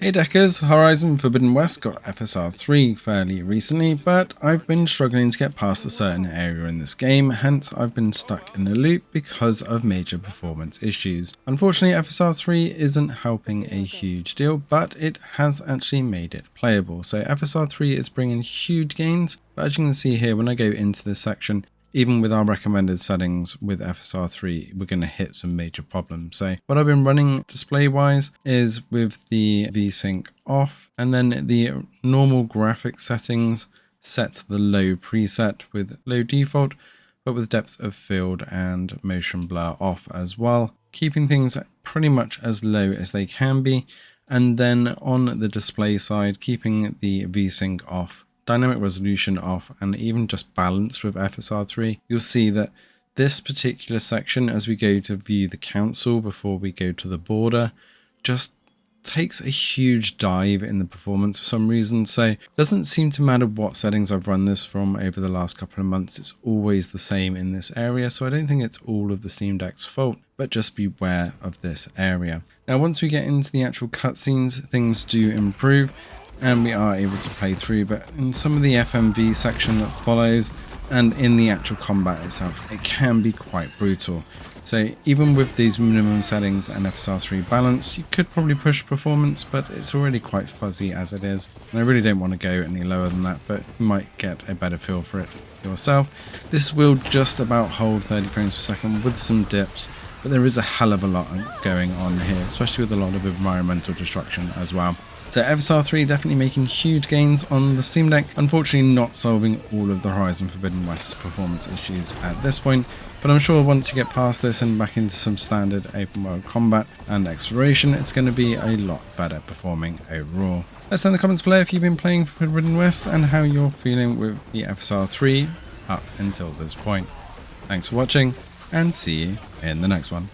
Hey Deckers, Horizon Forbidden West got FSR 3 fairly recently, but I've been struggling to get past a certain area in this game, hence I've been stuck in a loop because of major performance issues. Unfortunately, FSR 3 isn't helping a huge deal, but it has actually made it playable. So FSR 3 is bringing huge gains, but as you can see here, when I go into this section, even with our recommended settings with FSR 3, we're going to hit some major problems. So what I've been running display wise is with the VSync off, and then the normal graphics settings set to the low preset with low default, but with depth of field and motion blur off as well, keeping things pretty much as low as they can be. And then on the display side, keeping the VSync off, dynamic resolution off, and even just balance with FSR 3, you'll see that this particular section, as we go to view the council before we go to the border, just takes a huge dive in the performance for some reason. So it doesn't seem to matter what settings I've run this from over the last couple of months, it's always the same in this area. So I don't think it's all of the Steam Deck's fault, but just beware of this area. Now once we get into the actual cutscenes, things do improve and we are able to play through, but in some of the FMV section that follows and in the actual combat itself, it can be quite brutal. So even with these minimum settings and FSR 3 balance, you could probably push performance, but it's already quite fuzzy as it is. And I really don't want to go any lower than that, but you might get a better feel for it yourself. This will just about hold 30 frames per second with some dips, but there is a hell of a lot going on here, especially with a lot of environmental destruction as well. So FSR 3 definitely making huge gains on the Steam Deck, unfortunately not solving all of the Horizon Forbidden West performance issues at this point, but I'm sure once you get past this and back into some standard open world combat and exploration, it's going to be a lot better performing overall. Let's know in the comments below if you've been playing Forbidden West and how you're feeling with the FSR 3 up until this point. Thanks for watching and see you in the next one.